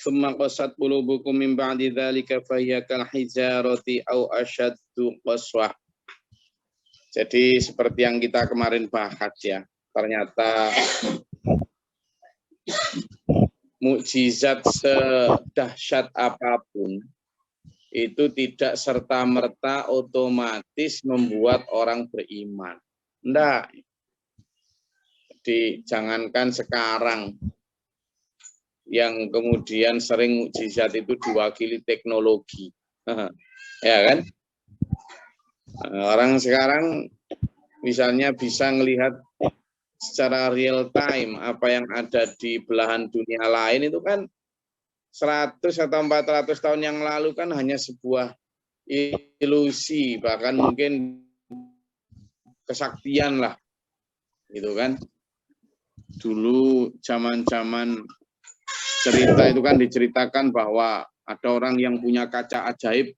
Tsumma qasat qulubukum min ba'di dzalika fahiya kal hijarati aw ashaddu qaswah. Jadi seperti yang kita kemarin bahas ya, ternyata mukjizat sedahsyat apapun itu tidak serta-merta otomatis membuat orang beriman. Enggak. Jadi jangankan sekarang yang kemudian sering mukjizat itu diwakili teknologi. Ya kan? Orang sekarang misalnya bisa melihat secara real time apa yang ada di belahan dunia lain itu kan 100 atau 400 tahun yang lalu kan hanya sebuah ilusi, bahkan mungkin kesaktian lah, gitu kan. Dulu zaman-zaman cerita itu kan diceritakan bahwa ada orang yang punya kaca ajaib.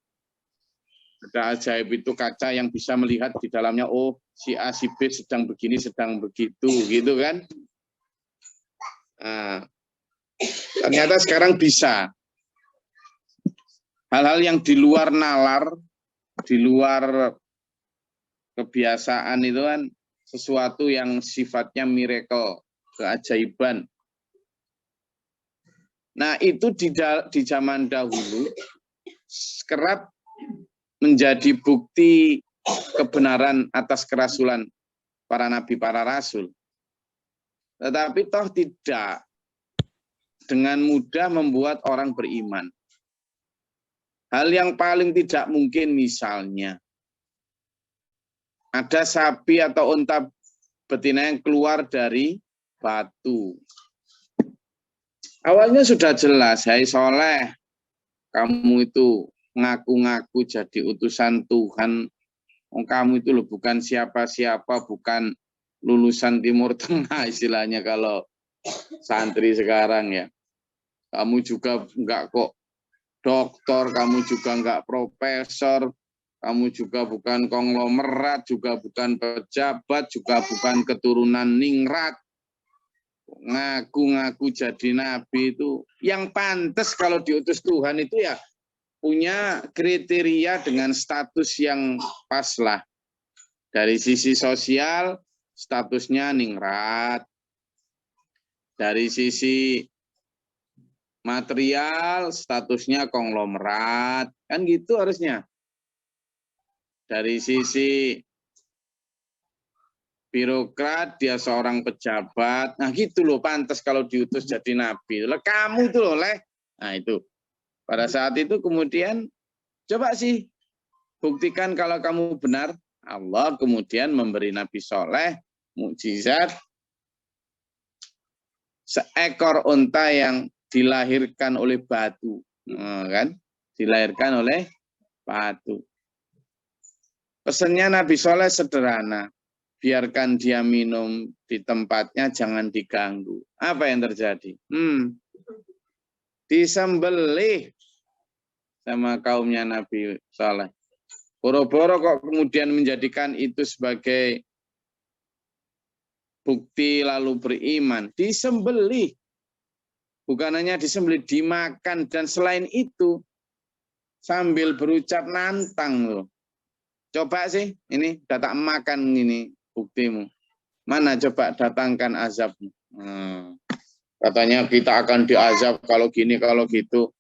Ada ajaib itu kaca yang bisa melihat di dalamnya, oh si A, si B sedang begini, sedang begitu, gitu kan. Nah, ternyata sekarang bisa. Hal-hal yang di luar nalar, di luar kebiasaan itu kan sesuatu yang sifatnya miracle, keajaiban. Nah itu di zaman dahulu kerap menjadi bukti kebenaran atas kerasulan para nabi, para rasul. Tetapi toh tidak dengan mudah membuat orang beriman. Hal yang paling tidak mungkin misalnya, ada sapi atau unta betina yang keluar dari batu. Awalnya sudah jelas, hai soleh, kamu itu ngaku-ngaku jadi utusan Tuhan. Kamu itu loh bukan siapa-siapa, bukan lulusan Timur Tengah istilahnya kalau santri sekarang ya. Kamu juga enggak kok doktor, kamu juga enggak profesor, kamu juga bukan konglomerat, juga bukan pejabat, juga bukan keturunan ningrat. Ngaku-ngaku jadi nabi itu yang pantas kalau diutus Tuhan itu ya punya kriteria dengan status yang pas lah. Dari sisi sosial, statusnya ningrat. Dari sisi material, statusnya konglomerat. Kan gitu harusnya. Dari sisi birokrat, dia seorang pejabat. Nah gitu loh, pantas kalau diutus jadi nabi. Lah kamu itu loh, Leh. Nah itu. Pada saat itu kemudian, coba sih buktikan kalau kamu benar. Allah kemudian memberi Nabi Soleh mukjizat seekor unta yang dilahirkan oleh batu, kan? Dilahirkan oleh batu. Pesannya Nabi Soleh sederhana, biarkan dia minum di tempatnya, jangan diganggu. Apa yang terjadi? Disembelih sama kaumnya Nabi Soleh. Boro-boro kok kemudian menjadikan itu sebagai bukti lalu beriman. Disembelih. Bukan hanya disembelih, dimakan. Dan selain itu, sambil berucap nantang loh. Coba sih, ini tak makan ini buktimu. Mana coba datangkan azabmu. Katanya kita akan diazab kalau gini, kalau gitu.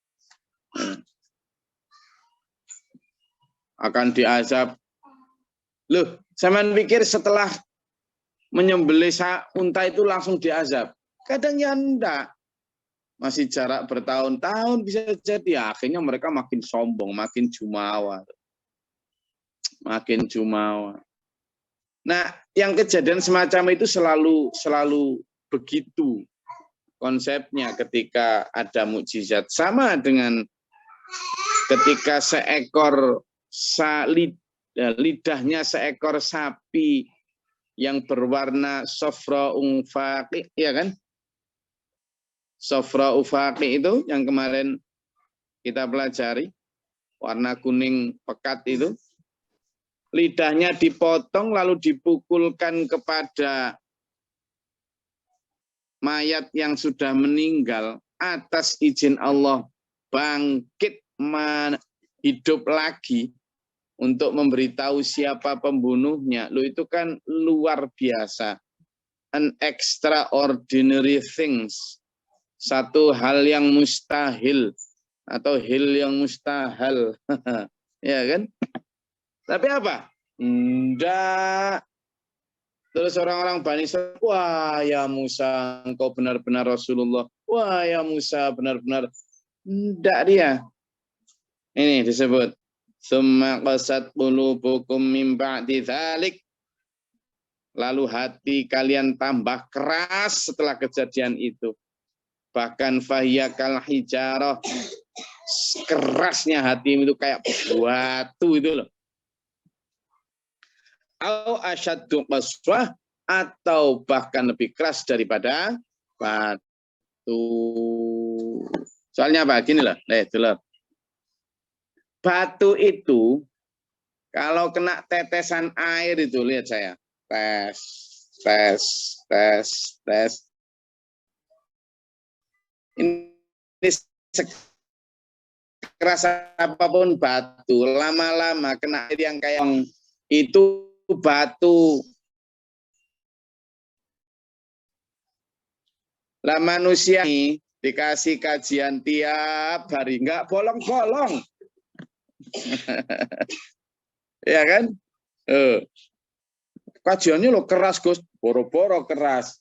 Akan diazab. Loh, saya pikir setelah menyembelih unta itu langsung diazab. Kadang ya enggak. Masih jarak bertahun-tahun bisa jadi. Akhirnya mereka makin sombong, makin jumawa. Makin jumawa. Nah, yang kejadian semacam itu selalu begitu konsepnya ketika ada mukjizat. Sama dengan ketika seekor lidahnya seekor sapi yang berwarna sofra ufaqi, ya kan? Sofra ufaqi itu yang kemarin kita pelajari, warna kuning pekat itu. Lidahnya dipotong lalu dipukulkan kepada mayat yang sudah meninggal. atas izin Allah bangkit hidup lagi untuk memberitahu siapa pembunuhnya. Lo itu kan luar biasa. An extraordinary things. Satu hal yang mustahil atau hal yang mustahil. Ya kan? Tapi apa? Enggak. Terus orang-orang Bani Israil, wah ya Musa, engkau benar-benar Rasulullah. Wah ya Musa, benar-benar. Enggak dia. Ini disebut. Summa qasat qulubukum min ba'di dzalik. Lalu hati kalian tambah keras setelah kejadian itu. Bahkan fahyakal hijarah. Kerasnya hati itu kayak batu itu loh. Au asyaddu qaswah, atau bahkan lebih keras daripada batu. Soalnya apa? Gini loh, dulu. Batu itu kalau kena tetesan air itu, lihat saya. Tes. Ini sekeras apapun batu, lama-lama kena air yang kayak itu batu. Lah manusia ini dikasih kajian tiap hari, nggak bolong-bolong. Ya kan? Kajiannya lo keras, Gus. Boro-boro keras.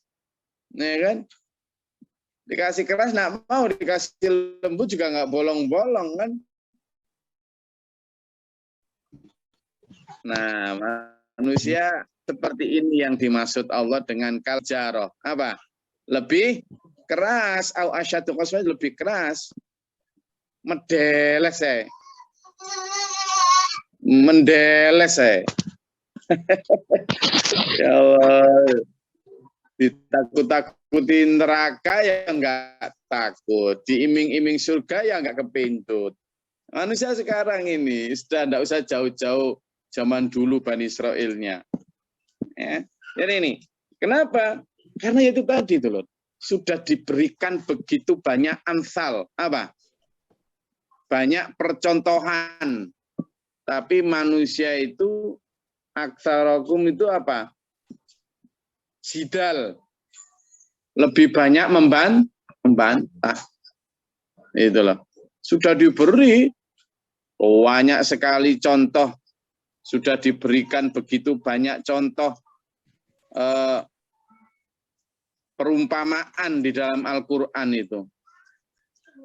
Ya kan? Dikasih keras nggak mau, dikasih lembut juga nggak bolong-bolong kan? Nah, manusia seperti ini yang dimaksud Allah dengan kaljaroh. Apa? Lebih keras, au asyadu qaswah, lebih keras. Mendeles saya. Ya Allah. Ditakut-takutin neraka ya enggak takut. Diiming-iming surga ya enggak kepintut. Manusia sekarang ini sudah enggak usah jauh-jauh zaman dulu Bani Israilnya. Ya. Jadi ini, kenapa? Karena itu tadi tuh loh. Sudah diberikan begitu banyak amsal. Apa? Banyak percontohan. Tapi manusia itu aksarokum itu apa? Jidal. Lebih banyak membantah. Itulah. Sudah diberi banyak sekali contoh. Sudah diberikan begitu banyak contoh perumpamaan di dalam Al-Quran itu.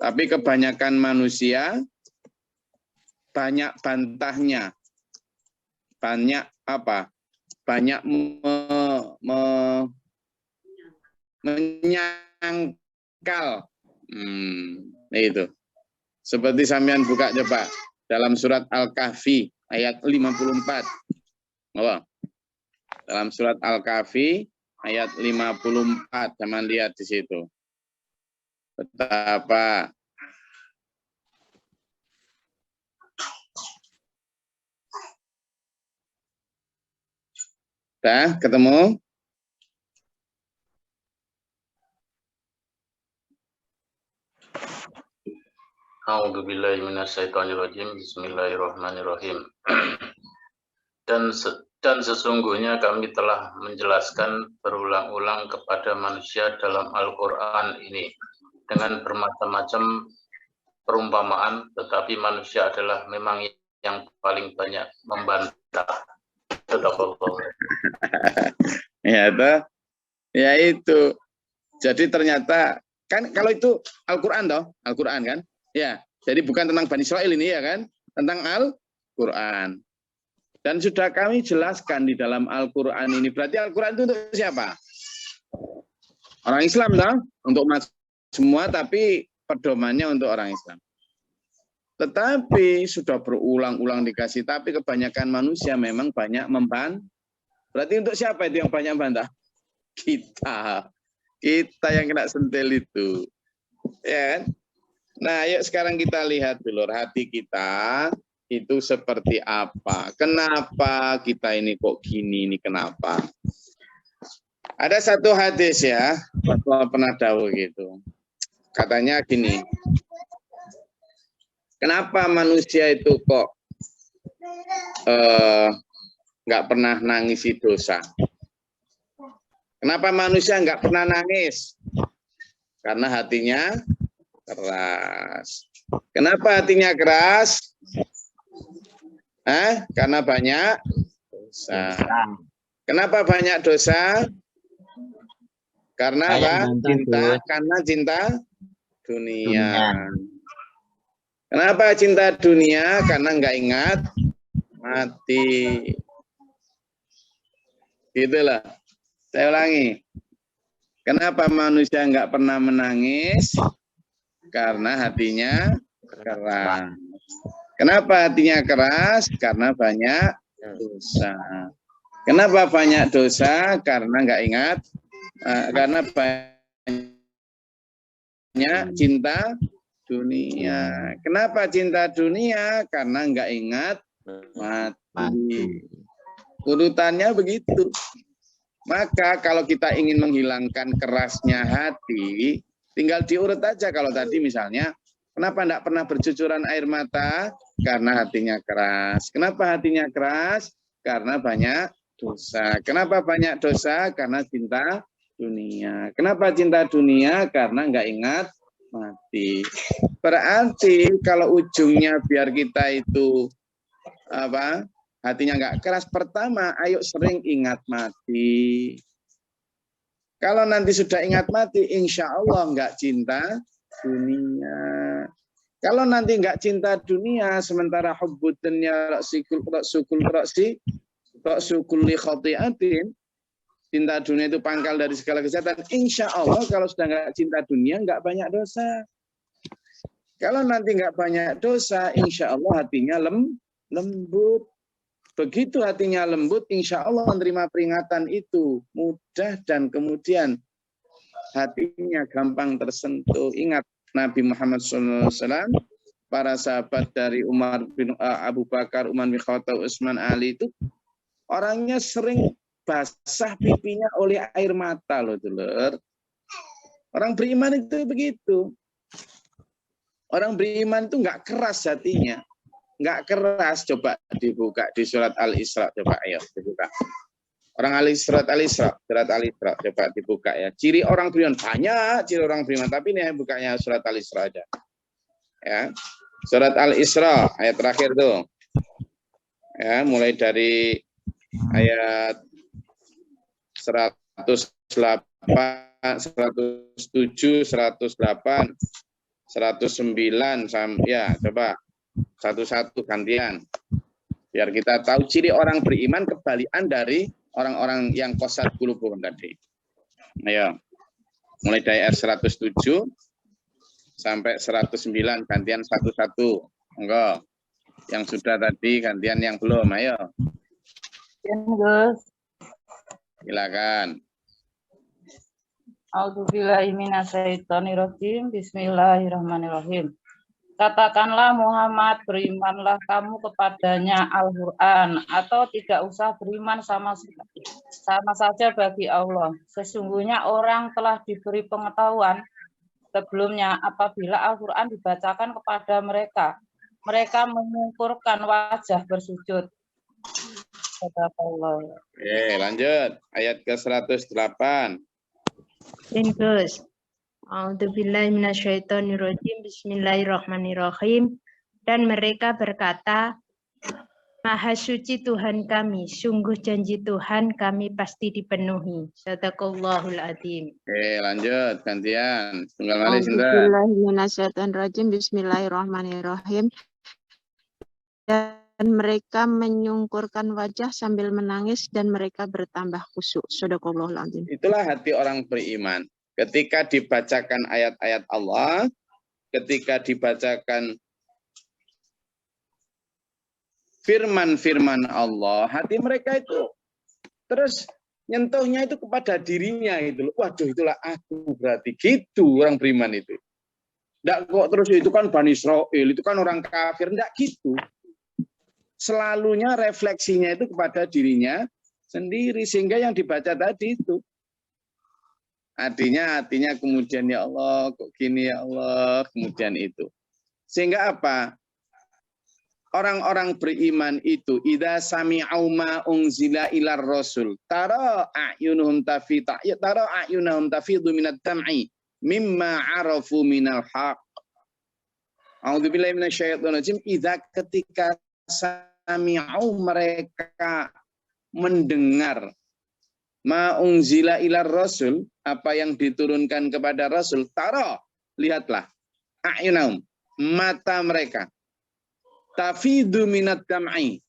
Tapi kebanyakan manusia banyak bantahnya. Banyak apa? Banyak menyangkal. Itu. Seperti sampean buka coba dalam surat Al-Kahfi ayat 54. Oh, dalam surat Al-Kahfi ayat 54, jangan lihat di situ. Betapa dah ketemu? A'udzubillahi minasyaitonirrajim. Bismillahirrahmanirrahim. Dan sesungguhnya kami telah menjelaskan berulang-ulang kepada manusia dalam Al-Quran ini dengan bermacam-macam perumpamaan, tetapi manusia adalah memang yang paling banyak membantah. Ya itu. Jadi ternyata kan kalau itu Al-Quran toh, Al-Quran kan? Ya, jadi bukan tentang Bani Israil ini ya kan? Tentang Al-Quran. Dan sudah kami jelaskan di dalam Al-Quran ini. Berarti Al-Quran itu untuk siapa? Orang Islam toh? Untuk semua, tapi pedomannya untuk orang Islam. Tetapi sudah berulang-ulang dikasih, tapi kebanyakan manusia memang banyak membantah. Berarti untuk siapa itu yang banyak membantah? Kita yang kena sentil itu. Ya kan? Nah, yuk sekarang kita lihat dulu hati kita itu seperti apa. Kenapa kita ini kok gini, ini kenapa? Ada satu hadis ya, Rasulullah pernah dawuh gitu. katanya gini, kenapa manusia itu kok nggak pernah nangisi dosa? Kenapa manusia nggak pernah nangis? Karena hatinya keras. Kenapa hatinya keras? Karena banyak dosa. Kenapa banyak dosa? Karena apa? Cinta. Karena cinta dunia. Kenapa cinta dunia? Karena nggak ingat mati. Gitulah. Saya ulangi. Kenapa manusia nggak pernah menangis? Karena hatinya keras. Kenapa hatinya keras? Karena banyak dosa. Kenapa banyak dosa? Karena nggak ingat. Karena banyak cinta dunia. Kenapa cinta dunia? Karena nggak ingat mati. Urutannya begitu. Maka kalau kita ingin menghilangkan kerasnya hati, tinggal diurut aja. Kalau tadi misalnya, kenapa tidak pernah bercucuran air mata? Karena hatinya keras. Kenapa hatinya keras? Karena banyak dosa. Kenapa banyak dosa? Karena cinta dunia. Kenapa cinta dunia? Karena nggak ingat mati. Berarti kalau ujungnya biar kita itu apa? Hatinya nggak keras, pertama, ayo sering ingat mati. Kalau nanti sudah ingat mati, insya Allah nggak cinta dunia. Kalau nanti nggak cinta dunia, sementara hubbud dunya sukul li khati'atin, cinta dunia itu pangkal dari segala kejahatan. Insya Allah kalau sudah nggak cinta dunia, nggak banyak dosa. Kalau nanti nggak banyak dosa, insya Allah hatinya lembut. Begitu hatinya lembut, insya Allah menerima peringatan itu mudah dan kemudian hatinya gampang tersentuh. Ingat Nabi Muhammad SAW, para sahabat dari Umar bin Abu Bakar, Umar bin Khattab, Utsman, Ali itu orangnya sering basah pipinya oleh air mata loh, dulur. Orang beriman itu begitu. Orang beriman itu nggak keras hatinya. Nggak keras, coba dibuka di surat Al-Isra, coba ayo dibuka. Orang surat Al-Isra, coba dibuka ya. Ciri orang beriman, banyak ciri orang beriman, tapi ini bukanya surat Al-Isra aja. Ya. Surat Al-Isra, ayat terakhir tuh. Ya, mulai dari ayat 108, 107, 108, 109, ya coba. Satu-satu gantian. Biar kita tahu ciri orang beriman kebalikan dari orang-orang yang qasat qulubuhum tadi. Ayo. Mulai dari ayat 107 sampai 109 gantian satu-satu. Enggak. Yang sudah tadi gantian yang belum. Ayo. Silakan. A'udzubillahi minasyaitonirrajim. Bismillahirrahmanirrahim. Katakanlah Muhammad, berimanlah kamu kepadanya Al-Quran, atau tidak usah beriman sama saja bagi Allah. Sesungguhnya orang telah diberi pengetahuan sebelumnya apabila Al-Quran dibacakan kepada mereka. Mereka mengungkurkan wajah bersujud. Oke, lanjut. Ayat ke-108. Terus. A'udzubillahi minasyaitonirrajim. Bismillahirrahmanirrahim. Dan mereka berkata, Maha suci Tuhan kami, sungguh janji Tuhan kami pasti dipenuhi. Shadaqallahul adzim. Oke, lanjut gantian. Tunggal malih sinten. A'udzubillahi minasyaitonirrajim. Bismillahirrahmanirrahim. Dan mereka menyungkurkan wajah sambil menangis dan mereka bertambah khusyuk. Shadaqallahul adzim. Itulah hati orang beriman. Ketika dibacakan ayat-ayat Allah, ketika dibacakan firman-firman Allah, hati mereka itu terus nyentuhnya itu kepada dirinya itu. Waduh, itulah aku berarti. Gitu orang beriman itu. Enggak kok terus itu kan Bani Israil, itu kan orang kafir. Enggak gitu. Selalunya refleksinya itu kepada dirinya sendiri. Sehingga yang dibaca tadi itu Hatinya kemudian ya Allah, kok gini ya Allah, kemudian itu. Sehingga apa? Orang-orang beriman itu idza sami'u ma unzila ilar rasul tara a'yunuhum tafidu minad dam'i mimma arafu minal haq. A'udzubillahi minasyaitonir rajim. Idza ketika sami'u mereka mendengar ma unzila ilar rasul, apa yang diturunkan kepada rasul, tara, lihatlah, a'yunahum, mata mereka, tafidu minad dam'i.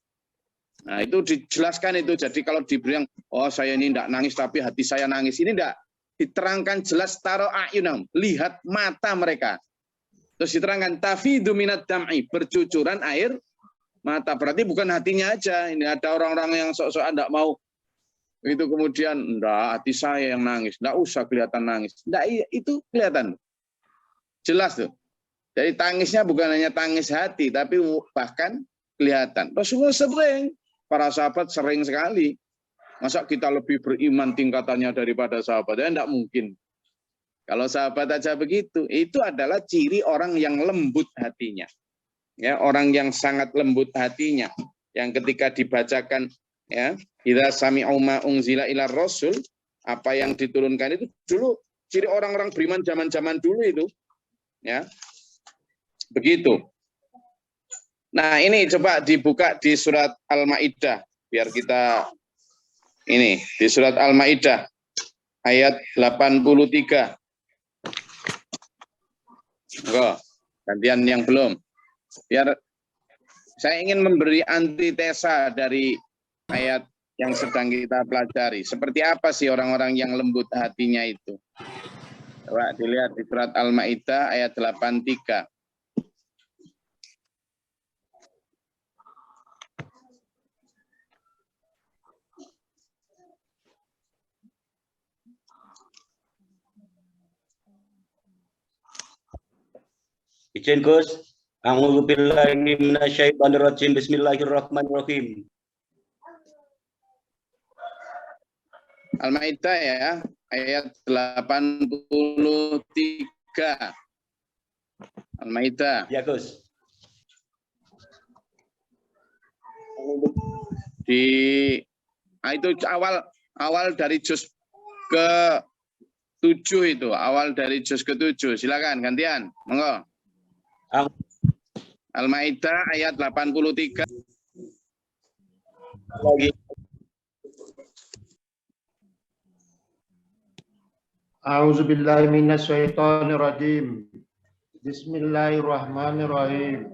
Nah, itu dijelaskan itu. Jadi kalau dibilang, oh saya ini tidak nangis tapi hati saya nangis, ini tidak. Diterangkan jelas, tara a'yunahum, lihat mata mereka. Terus diterangkan tafidu minad dam'i, bercucuran air mata. Berarti bukan hatinya aja. Ini ada orang-orang yang sok-sokan tidak mau. Itu kemudian, enggak, hati saya yang nangis. Enggak usah kelihatan nangis. Enggak, itu kelihatan. Jelas tuh. Jadi tangisnya bukan hanya tangis hati, tapi bahkan kelihatan. Rasulullah sering, para sahabat sering sekali. Masa kita lebih beriman tingkatannya daripada sahabat? Ya enggak mungkin. Kalau sahabat aja begitu, itu adalah ciri orang yang lembut hatinya. Ya, orang yang sangat lembut hatinya. Yang ketika dibacakan, ya, idza sami'u ma unzila ilar rasul, apa yang diturunkan itu dulu ciri orang-orang beriman zaman-zaman dulu itu, ya. Begitu. Nah, ini coba dibuka di surat Al-Maidah biar kita ini di surat Al-Maidah ayat 83. Enggak, gantian yang belum. Biar saya ingin memberi antitesa dari ayat yang sedang kita pelajari. Seperti apa sih orang-orang yang lembut hatinya itu? Coba dilihat di surat Al-Maidah ayat 83. Izin Gus. A'udzubillahi minasyaitonirrajim. Bismillahirrahmanirrahim. Al-Maidah ya, ayat 83. Al-Maidah. Ya, Gus. Itu awal dari juz ke-7 itu, awal dari juz ke-7. Silakan gantian, monggo. Al-Maidah ayat 83. Lagi. A'udzubillahi minasyaitonirrajim. Bismillahirrahmanirrahim.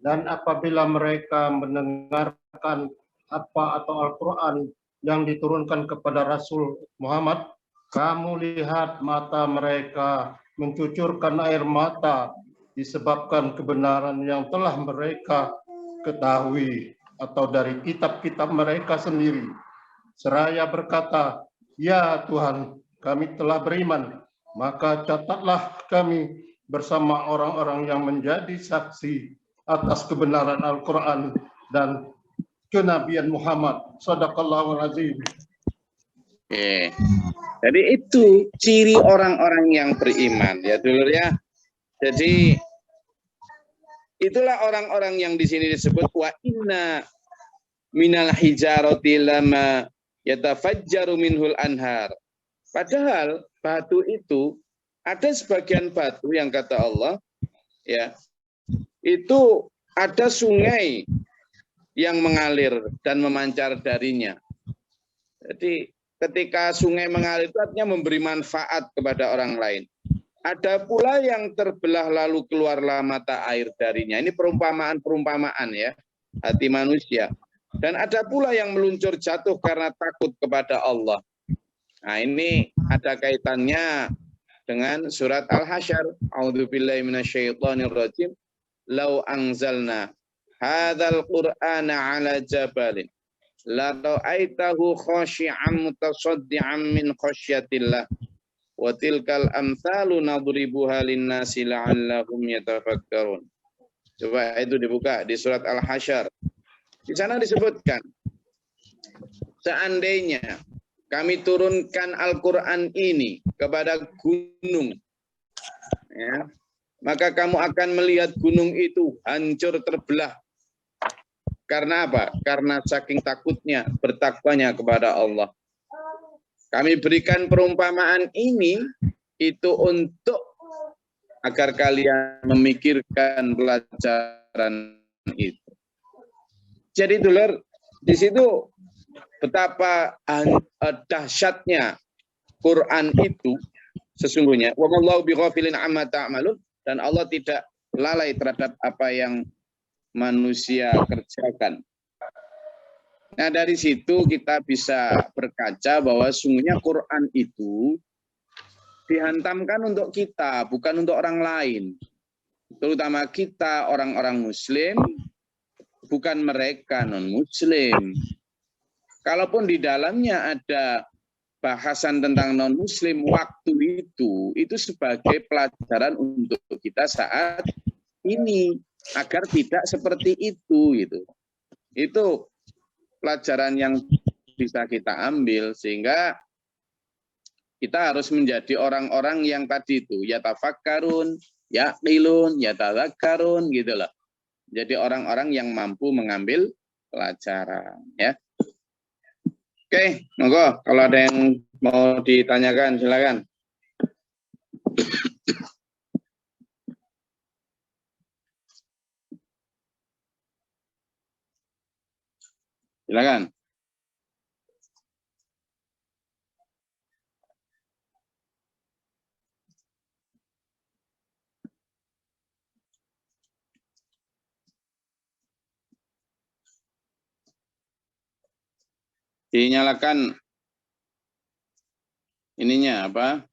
Dan apabila mereka mendengarkan apa atau Al-Quran yang diturunkan kepada Rasul Muhammad, kamu lihat mata mereka mencucurkan air mata disebabkan kebenaran yang telah mereka ketahui atau dari kitab-kitab mereka sendiri. Seraya berkata, ya Tuhan, kami telah beriman, maka catatlah kami bersama orang-orang yang menjadi saksi atas kebenaran Al-Quran dan kenabian Muhammad. Shadaqallahul azim. Oke. Jadi itu ciri orang-orang yang beriman, ya dulur ya. Jadi itulah orang-orang yang di sini disebut wa inna minal hijarati lama yatafajjaru minhul anhar. Padahal batu itu ada sebagian batu yang kata Allah, ya, itu ada sungai yang mengalir dan memancar darinya. Jadi ketika sungai mengalir itu artinya memberi manfaat kepada orang lain. Ada pula yang terbelah lalu keluarlah mata air darinya. Ini perumpamaan ya, hati manusia. Dan ada pula yang meluncur jatuh karena takut kepada Allah. Nah, ini ada kaitannya dengan surat Al-Hasyr. A'udzubillahi minasyaitonirrajim. Lau anzalna hadzal qur'ana 'ala jabalin la ra'aitahu khashi'an mutasaddian min khasyatillah wa tilkal amsalu nadribuha lin-nasi la'allahum yatafakkarun. Coba itu dibuka di surat Al-Hasyr. Di sana disebutkan seandainya kami turunkan Al-Quran ini kepada gunung, ya, maka kamu akan melihat gunung itu hancur terbelah. Karena apa? Karena saking takutnya, bertakwanya kepada Allah. Kami berikan perumpamaan ini itu untuk agar kalian memikirkan pelajaran itu. Jadi dulur, di situ betapa dahsyatnya Quran itu sesungguhnya. Wallahu bighafilin amma ta'malun, dan Allah tidak lalai terhadap apa yang manusia kerjakan. Nah, dari situ kita bisa berkaca bahwa sungguhnya Quran itu dihantamkan untuk kita, bukan untuk orang lain. Terutama kita orang-orang Muslim, bukan mereka non-Muslim. Kalaupun di dalamnya ada bahasan tentang non-Muslim, waktu itu sebagai pelajaran untuk kita saat ini, agar tidak seperti itu, gitu. Itu pelajaran yang bisa kita ambil, sehingga kita harus menjadi orang-orang yang tadi itu yatafakkarun, yaqilun, yatadzakkarun, gitu loh. Jadi orang-orang yang mampu mengambil pelajaran, ya. Oke, monggo kalau ada yang mau ditanyakan silakan. Silakan. Dinyalakan ininya apa?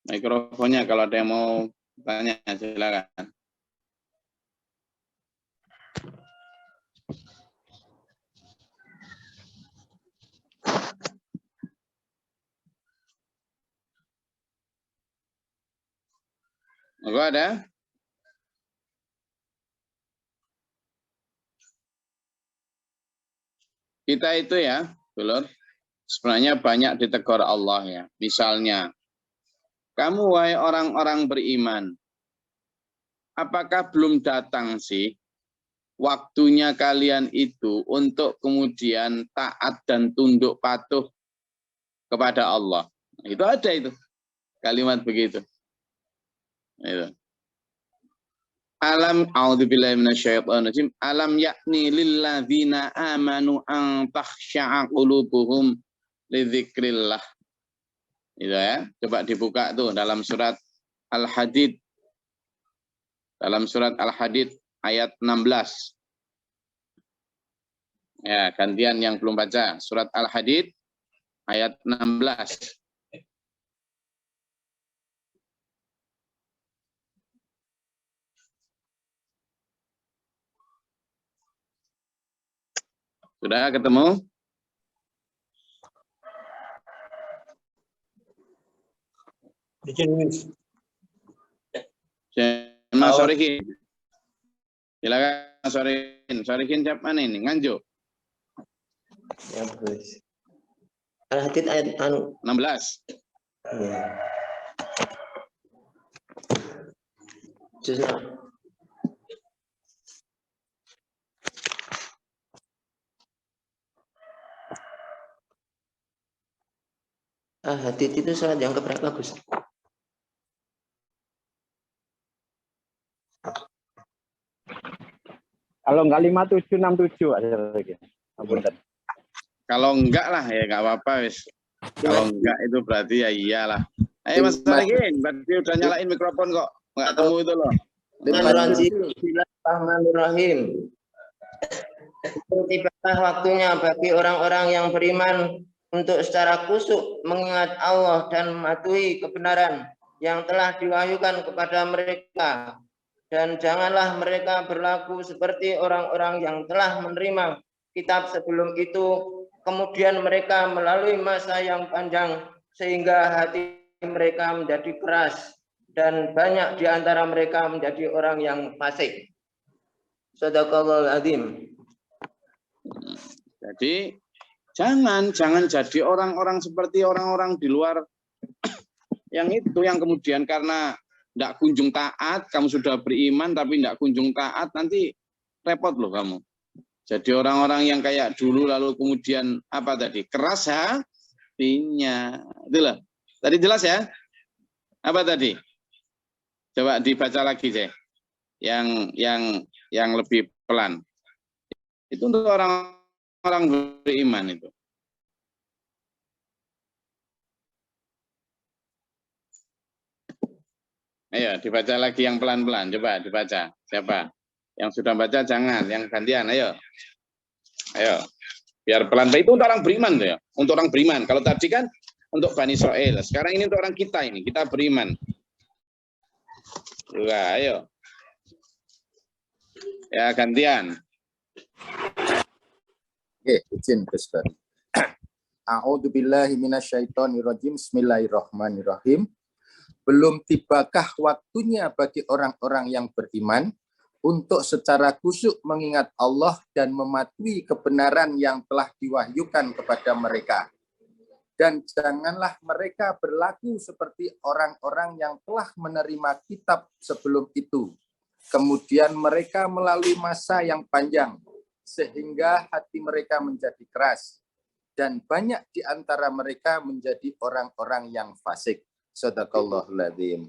Mikrofonnya kalau ada yang mau tanya silakan. Monggo ada? Kita itu ya, dulur, sebenarnya banyak ditegur Allah ya. Misalnya, kamu wahai orang-orang beriman, apakah belum datang sih waktunya kalian itu untuk kemudian taat dan tunduk patuh kepada Allah? Itu ada itu, kalimat begitu. Itu. Alam a'udzubillahi minasyaitonirrajim, alam yakni lilladzina amanu an takhsha'a qulubuhum lidzikrillah. Itu ya, coba dibuka tuh dalam surat Al-Hadid. Dalam surat Al-Hadid ayat 16. Ya, gantian yang belum baca, surat Al-Hadid ayat 16. Sudah ketemu? Mas Sorikin. Silakan Mas Sorikin. Sorikin siapa mana ini? Nganjuk. Ya, Bos. Al-Hadid ayat 16. Ya. Jusna. Al-Hadid itu surat yang keberapa, Gus? Kalau enggak 5767 ada lagi. Kalau enggak lah ya enggak apa-apa wis. Kalau enggak itu berarti ya iyalah. Ayo Mas Sarikin, berarti udah nyalain mikrofon kok. Enggak temu itu loh. Bismillahirrahmanirrahim. Tibalah waktunya bagi orang-orang yang beriman untuk secara khusyuk mengingat Allah dan mematuhi kebenaran yang telah diwahyukan kepada mereka. Dan janganlah mereka berlaku seperti orang-orang yang telah menerima kitab sebelum itu, kemudian mereka melalui masa yang panjang sehingga hati mereka menjadi keras dan banyak di antara mereka menjadi orang yang fasik. Shadaqallahul adzim. Jadi Jangan jadi orang-orang seperti orang-orang di luar yang itu, yang kemudian karena tidak kunjung taat, kamu sudah beriman tapi tidak kunjung taat, nanti repot loh kamu. Jadi orang-orang yang kayak dulu lalu kemudian apa tadi? Keras hatinya. Itulah. Tadi jelas ya? Apa tadi? Coba dibaca lagi, Cek. Yang lebih pelan. Itu untuk orang beriman itu. Ayo dibaca lagi yang pelan-pelan. Coba dibaca. Siapa? Yang sudah baca jangan. Yang gantian. Ayo. Biar pelan. Itu untuk orang beriman tuh ya. Untuk orang beriman. Kalau tadi kan untuk Bani Israil. Sekarang ini untuk orang kita ini. Kita beriman. Juga. Ayo. Ya gantian. Oke, izin Ustaz. A'udzubillahi minasyaitonirrajim. Bismillahirrahmanirrahim. Belum tibakah waktunya bagi orang-orang yang beriman untuk secara khusyuk mengingat Allah dan mematuhi kebenaran yang telah diwahyukan kepada mereka. Dan janganlah mereka berlaku seperti orang-orang yang telah menerima kitab sebelum itu. Kemudian mereka melalui masa yang panjang, sehingga hati mereka menjadi keras. Dan banyak di antara mereka menjadi orang-orang yang fasik. Shadaqallahul adzim.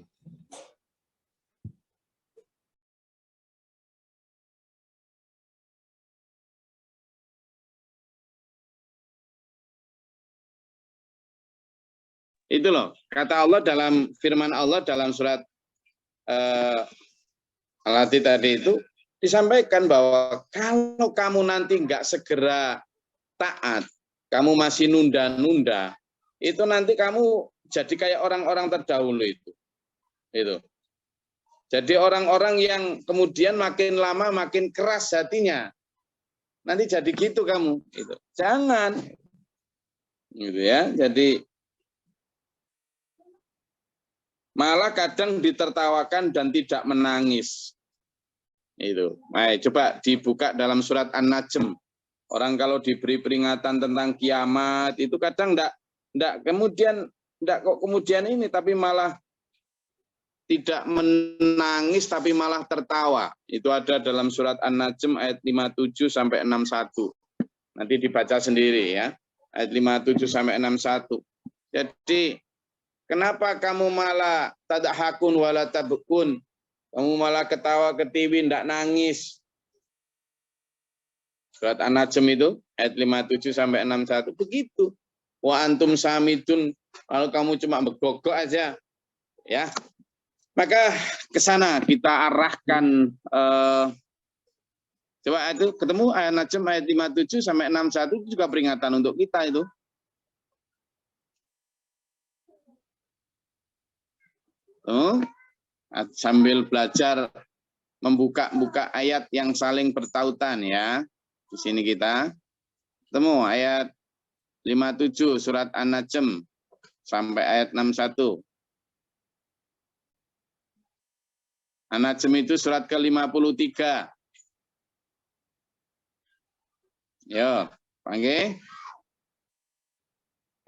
Itu loh, kata Allah dalam firman Allah dalam surat Al-Hadi tadi itu disampaikan bahwa kalau kamu nanti nggak segera taat, kamu masih nunda-nunda, itu nanti kamu jadi kayak orang-orang terdahulu itu. Jadi orang-orang yang kemudian makin lama makin keras hatinya. Nanti jadi gitu kamu. Itu. Jangan. Gitu ya. Jadi malah kadang ditertawakan dan tidak menangis. Itu. Nah, coba dibuka dalam surat An-Najm. Orang kalau diberi peringatan tentang kiamat itu kadang enggak kok kemudian ini tapi malah tidak menangis tapi malah tertawa. Itu ada dalam surat An-Najm ayat 57 sampai 61. Nanti dibaca sendiri ya. Ayat 57 sampai 61. Jadi kenapa kamu malah tadhakun wala tabkun? Kamu malah ketawa ketiwi, tidak nangis. Surat An-Najm itu ayat 57 sampai 61 begitu. Wa antum samidun, kalau kamu cuma begogok aja, ya. Maka ke sana kita arahkan. Coba itu ketemu ayat An-Najm ayat 57 sampai 61 itu juga peringatan untuk kita itu. Sambil belajar membuka ayat yang saling bertautan ya. Di sini kita ketemu ayat 57 surat An-Najm sampai ayat 61. An-Najm itu surat ke-53. Yo, panggil.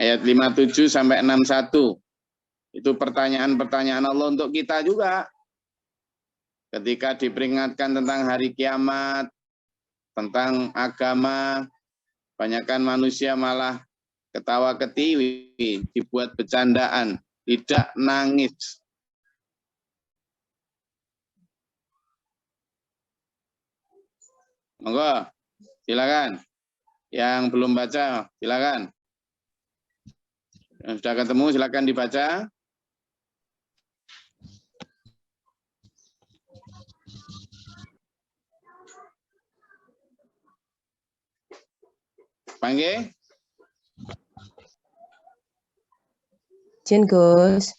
Ayat 57 sampai 61. Itu pertanyaan-pertanyaan Allah untuk kita juga. Ketika diperingatkan tentang hari kiamat, tentang agama, banyakkan manusia malah ketawa ketiwi, dibuat bercandaan, tidak nangis. Monggo, silakan. Yang belum baca, silakan. Yang sudah ketemu, silakan dibaca. Panggil. Izin Gus.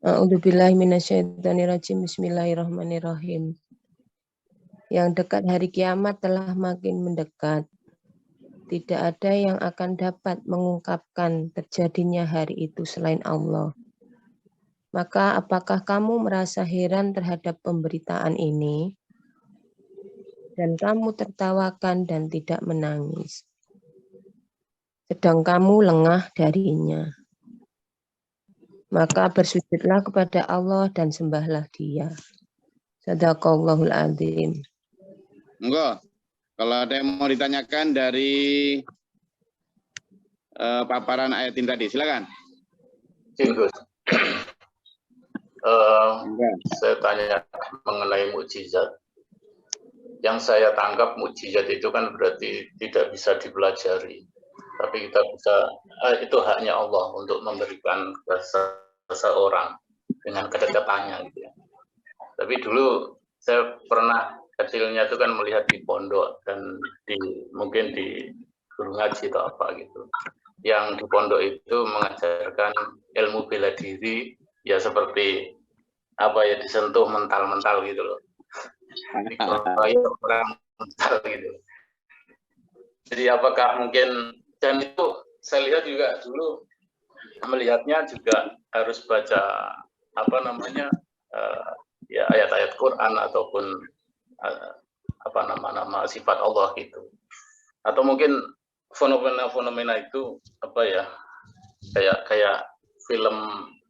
A'udzubillahi minasyaitonirrajim. Bismillahirrahmanirrahim. Yang dekat hari kiamat telah makin mendekat. Tidak ada yang akan dapat mengungkapkan terjadinya hari itu selain Allah. Maka apakah kamu merasa heran terhadap pemberitaan ini? dan kamu tertawakan dan tidak menangis. Sedang kamu lengah darinya. Maka bersujudlah kepada Allah dan sembahlah Dia. Shadaqallahul adzim. Enggak. Kalau ada yang mau ditanyakan dari paparan ayat ini tadi, silakan. Gus. Saya tanya mengenai mukjizat. Yang saya tangkap mukjizat itu kan berarti tidak bisa dipelajari. Tapi kita bisa, itu haknya Allah untuk memberikan ke seseorang dengan kedekatannya gitu ya. Tapi dulu saya pernah kecilnya itu kan melihat di pondok dan mungkin di guru ngaji atau apa gitu. Yang di pondok itu mengajarkan ilmu bela diri ya seperti apa ya, disentuh mental-mental gitu loh. Orang mental gitu. Jadi apakah mungkin, dan itu saya lihat juga dulu melihatnya juga harus baca apa namanya ya ayat-ayat Quran ataupun apa nama-nama sifat Allah gitu. Atau mungkin fenomena itu apa ya, kayak film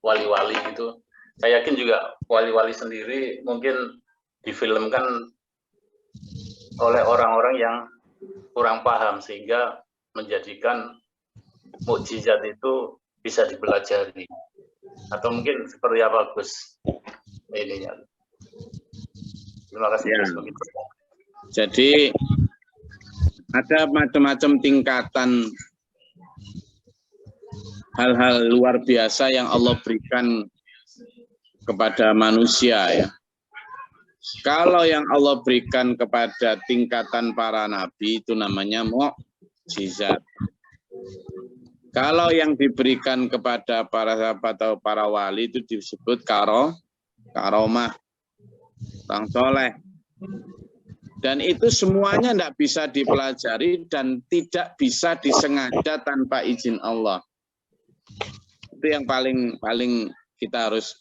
wali-wali gitu. Saya yakin juga wali-wali sendiri mungkin difilmkan oleh orang-orang yang kurang paham sehingga menjadikan mukjizat itu bisa dipelajari. Atau mungkin seperti apa Gus ininya. Terima kasih ya. Gus. Begitu. Jadi ada macam-macam tingkatan hal-hal luar biasa yang Allah berikan kepada manusia ya. Kalau yang Allah berikan kepada tingkatan para nabi itu namanya mukjizat. Kalau yang diberikan kepada para sahabat atau para wali itu disebut karomah, orang soleh. Dan itu semuanya tidak bisa dipelajari dan tidak bisa disengaja tanpa izin Allah. Itu yang paling kita harus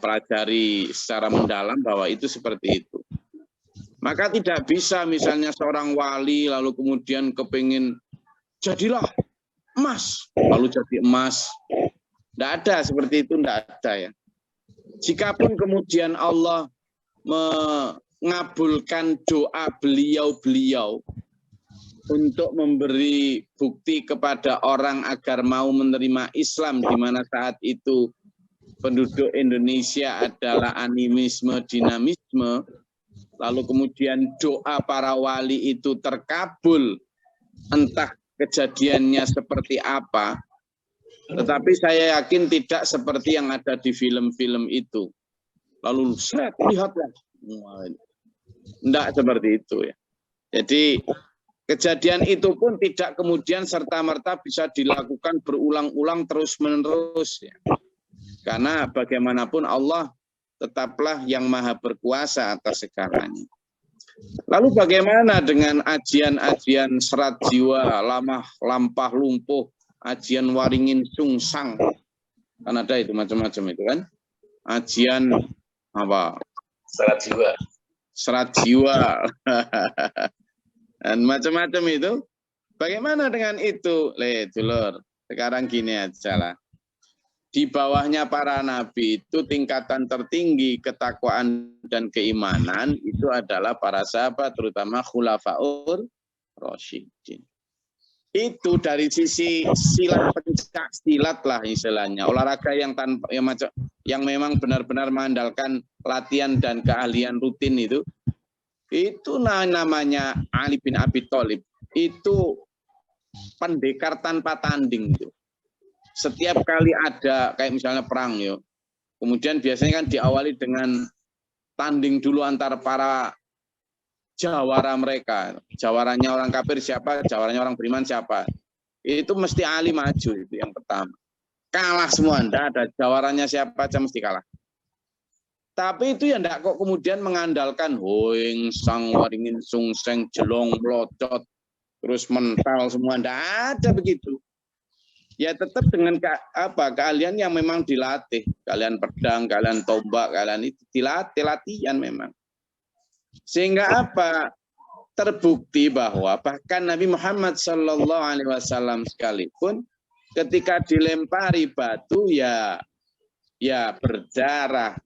pelajari secara mendalam bahwa itu seperti itu. Maka tidak bisa misalnya seorang wali lalu kemudian kepingin jadilah emas, lalu jadi emas. Tidak ada seperti itu, tidak ada ya. Jikapun kemudian Allah mengabulkan doa beliau-beliau untuk memberi bukti kepada orang agar mau menerima Islam, di mana saat itu penduduk Indonesia adalah animisme, dinamisme, lalu kemudian doa para wali itu terkabul, entah kejadiannya seperti apa, tetapi saya yakin tidak seperti yang ada di film-film itu. Lalu saya lihatlah, tidak seperti itu ya. Jadi kejadian itu pun tidak kemudian serta-merta bisa dilakukan berulang-ulang terus-menerus ya. Karena bagaimanapun Allah tetaplah yang maha berkuasa atas segalanya. Lalu bagaimana dengan ajian-ajian serat jiwa, lampah lumpuh, ajian waringin sungsang? Kan ada itu macam-macam itu kan. Ajian apa? Serat jiwa. Serat jiwa. Dan macam-macam itu. Bagaimana dengan itu? Dulur, sekarang gini aja lah. Di bawahnya para nabi itu tingkatan tertinggi ketakwaan dan keimanan itu adalah para sahabat, terutama khulafaur rasyidin. Itu dari sisi silat pencak silat lah istilahnya, olahraga yang tanpa yang memang benar-benar mengandalkan latihan dan keahlian rutin itu namanya Ali bin Abi Thalib. Itu pendekar tanpa tanding itu. Setiap kali ada kayak misalnya perang yuk, kemudian biasanya kan diawali dengan tanding dulu antara para jawara mereka. Jawaranya orang kafir siapa, jawaranya orang beriman siapa. Itu mesti Ali maju itu yang pertama. Kalah semua, enggak ada jawarannya siapa aja mesti kalah. Tapi itu ya enggak kok kemudian mengandalkan hoing, sang, waringin, sungseng, jelong, melocot, terus mental semua, enggak ada begitu. Ya tetap dengan keahlian yang memang dilatih, kalian pedang, kalian tombak, kalian itu dilatih, latihan memang. Sehingga apa? Terbukti bahwa bahkan Nabi Muhammad SAW sekalipun ketika dilempari batu ya berdarah.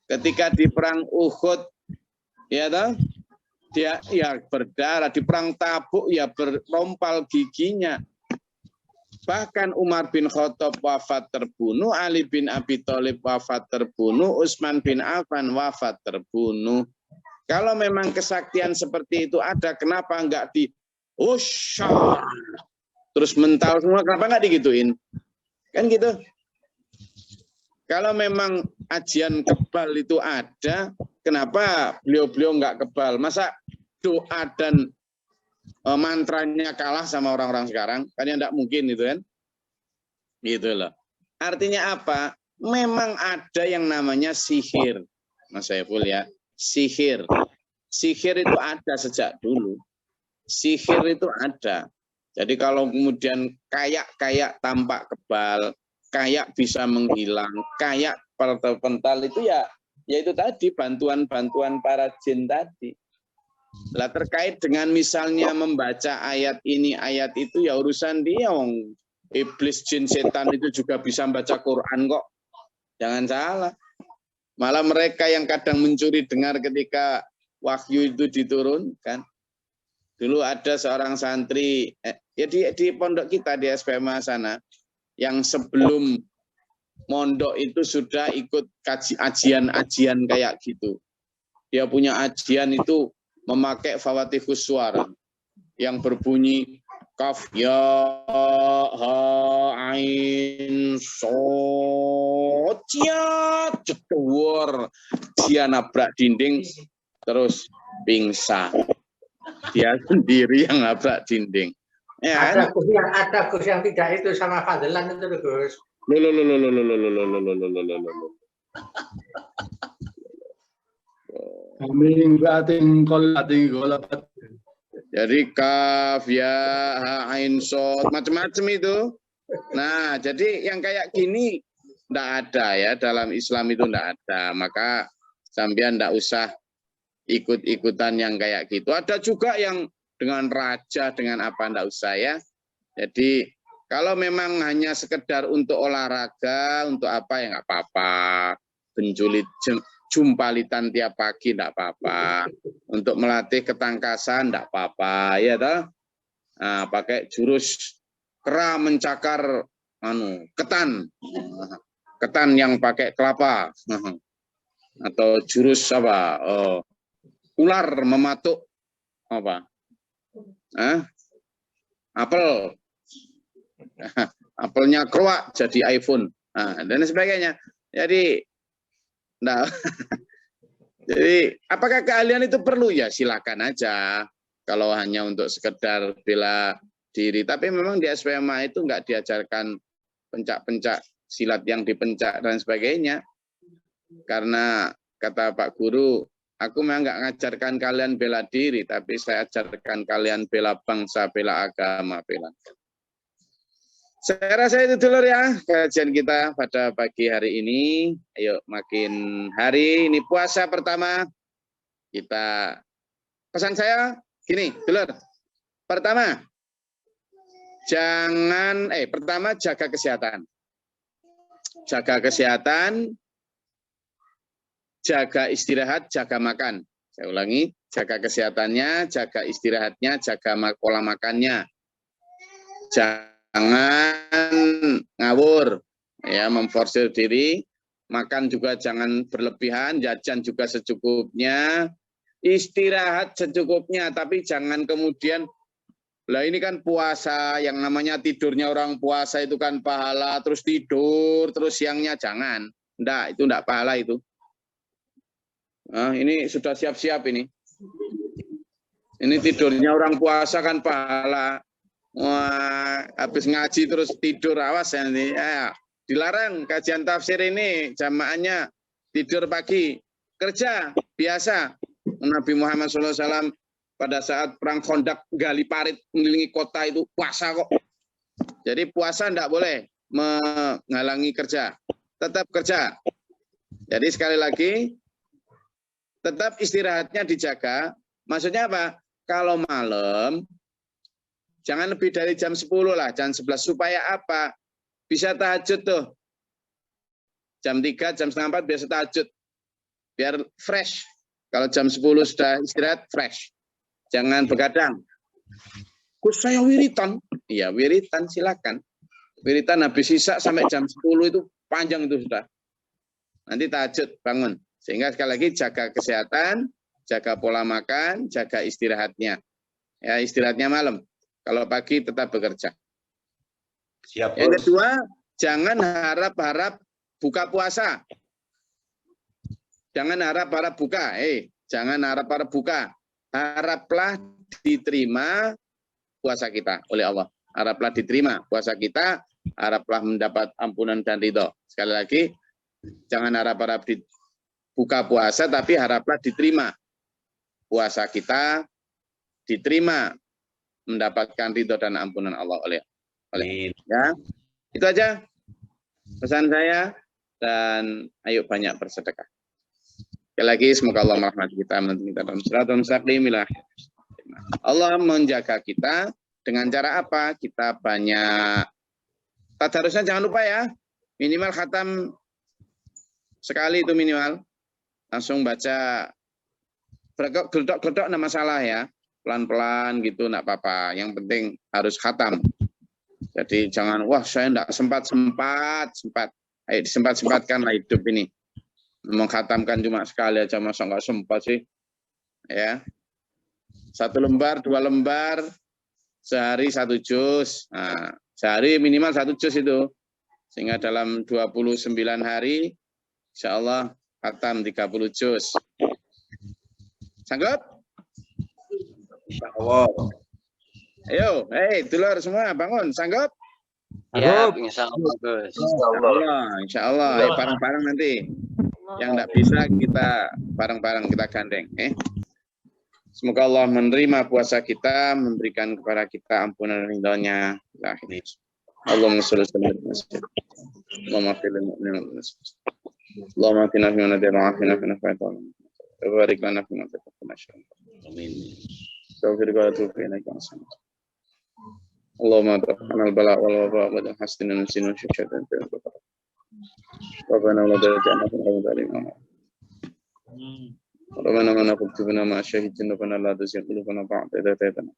Ketika di perang Uhud ya toh, dia ya berdarah, di perang Tabuk ya berompal giginya. Bahkan Umar bin Khattab wafat terbunuh, Ali bin Abi Thalib wafat terbunuh, Utsman bin Affan wafat terbunuh. Kalau memang kesaktian seperti itu ada, kenapa enggak di usyar terus mental semua, kenapa enggak digituin? Kan gitu. Kalau memang ajian kebal itu ada, kenapa beliau-beliau enggak kebal? Masa doa dan mantranya kalah sama orang-orang sekarang? Kan ya enggak mungkin itu kan? Gitu loh. Artinya apa? Memang ada yang namanya sihir, Mas Saiful ya. Sihir. Sihir itu ada sejak dulu. Sihir itu ada. Jadi kalau kemudian kayak tampak kebal, kayak bisa menghilang, kayak pental itu ya itu tadi bantuan-bantuan para jin tadi. Lah terkait dengan misalnya membaca ayat ini, ayat itu ya urusan dia. Iblis, jin, setan itu juga bisa baca Quran kok. Jangan salah. Malah mereka yang kadang mencuri dengar ketika wahyu itu diturunkan. Dulu ada seorang santri ya di pondok kita di SPMA sana yang sebelum mondok itu sudah ikut ajian kayak gitu. Dia punya ajian itu memakai Fawatihus Suara yang berbunyi kaf ya ha ain sod jedor, dia nabrak dinding terus pingsan. Dia sendiri yang nabrak dinding. Ya, ada Gus yang tidak itu sama Fadlan itu Gus. Jadi kaf ya ain sod macam-macam itu. Nah, jadi yang kayak gini enggak ada ya, dalam Islam itu enggak ada. Maka sampean enggak usah ikut-ikutan yang kayak gitu. Ada juga yang dengan raja, dengan apa, enggak usah ya. Jadi kalau memang hanya sekedar untuk olahraga, untuk apa ya enggak apa-apa. Penculit jumpalitan tiap pagi enggak apa-apa. Untuk melatih ketangkasan enggak apa-apa, ya toh. Nah, pakai jurus kera mencakar ketan. Ketan yang pakai kelapa. Atau jurus apa? Ular mematuk apa? Apel. Apelnya keluar jadi iPhone. Nah, dan sebagainya. Jadi nah, jadi apakah keahlian itu perlu? Ya silakan aja. Kalau hanya untuk sekedar bela diri. Tapi memang di SPMA itu enggak diajarkan pencak-pencak silat yang dipencak dan sebagainya. Karena kata Pak Guru, aku memang enggak ngajarkan kalian bela diri, tapi saya ajarkan kalian bela bangsa, bela agama, bela. Saya rasa itu dulu ya kajian kita pada pagi hari ini. Ayo makin hari ini puasa pertama. Kita pesan saya gini, dulur. Pertama, pertama jaga kesehatan. Jaga kesehatan, jaga istirahat, jaga makan. Saya ulangi, jaga kesehatannya, jaga istirahatnya, jaga pola makannya. Jangan ngawur, ya, memforsir diri. Makan juga jangan berlebihan, jajan juga secukupnya. Istirahat secukupnya, tapi jangan kemudian, lah ini kan puasa, yang namanya tidurnya orang puasa itu kan pahala, terus tidur, terus siangnya jangan. Enggak, itu enggak pahala itu. Nah, ini sudah siap-siap ini. Ini tidurnya orang puasa kan pahala. Wah, habis ngaji terus tidur, awas ya nanti. Ya, dilarang kajian tafsir ini, jamaahnya tidur pagi. Kerja, biasa. Nabi Muhammad SAW pada saat perang Khandaq gali parit mengelilingi kota itu puasa kok. Jadi puasa enggak boleh menghalangi kerja. Tetap kerja. Jadi sekali lagi, tetap istirahatnya dijaga. Maksudnya apa? Kalau malam, jangan lebih dari jam 10 lah, jam 11. Supaya apa? Bisa tahajud tuh. Jam 3, jam setengah 4 biasa tahajud. Biar fresh. Kalau jam 10 sudah istirahat, fresh. Jangan begadang. Gus, saya wiritan. Iya, wiritan silakan. Wiritan habis sisa sampai jam 10 itu panjang itu sudah. Nanti tahajud, bangun. Sehingga sekali lagi jaga kesehatan, jaga pola makan, jaga istirahatnya. Ya, istirahatnya malam. Kalau pagi tetap bekerja. Siap, yang kedua, jangan harap-harap buka puasa. Jangan harap-harap buka. Jangan harap-harap buka. Haraplah diterima puasa kita oleh Allah. Haraplah diterima puasa kita, haraplah mendapat ampunan dan ridho. Sekali lagi, jangan harap-harap buka puasa, tapi haraplah diterima puasa kita, diterima mendapatkan ridho dan ampunan Allah oleh ya. Itu aja pesan saya, dan ayo banyak bersedekah. Sekali lagi, semoga Allah merahmati kita, menuntun kita dalam siratal mustaqim. Allah menjaga kita dengan cara apa? Kita banyak tadarusnya, jangan lupa ya, minimal khatam sekali itu minimal. Langsung baca gledok-gledok enggak masalah ya, pelan-pelan gitu enggak apa-apa. Yang penting harus khatam. Jadi jangan, wah saya enggak sempat. Ayo disempat-sempatkanlah hidup ini. Mengkhatamkan cuma sekali aja, masa enggak sempat sih? Ya. 1 lembar, 2 lembar, sehari 1 juz. Nah, sehari minimal 1 juz itu. Sehingga dalam 29 hari, insya Allah khatam 30 juz. Sanggup? Insya Allah. Ayo, dulur semua bangun, sanggup? Ya, insya Allah, Gus. Insya Allah. Bareng-bareng nanti. Yang enggak bisa kita bareng-bareng kita gandeng. Semoga Allah menerima puasa kita, memberikan kepada kita ampunan dan ridhonya. Allahumma sholli ala Muhammad. Allahumma fil mu'minin. Allahumma atina fi man hadayta wa afina fi man afayta wa barik lana fi ma atayta. Amin. Taufiq wa taufiq ilaika. Allahumma taqabbal bala wal waba wa hasina nusina syukran. Rabbana la taj'alna fi al-dhalim. ربنا ما نقبت بنا ما شهدت ربنا لا تزغ قلوبنا بعد إذ هديتنا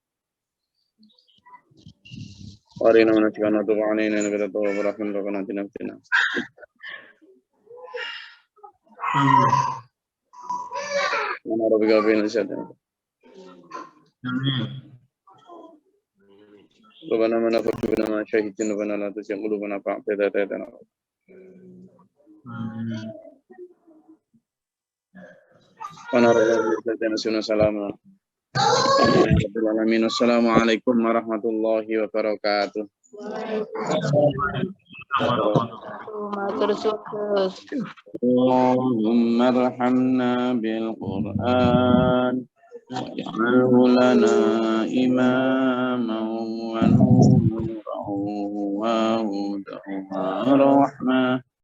وأرنا مناسكنا وتب علينا إنك أنت التواب الرحيم ربنا آتنا في الدنيا حسنة ربك رب العزة ربنا ما نقبت بنا ما شهدت ربنا لا تزغ قلوبنا بعد إذ هديتنا Assalamualaikum warahmatullahi wabarakatuh. Allahumma arhamna bil Qur'an waj'alhu lana imaman wa nuran wa hudan wa rahmah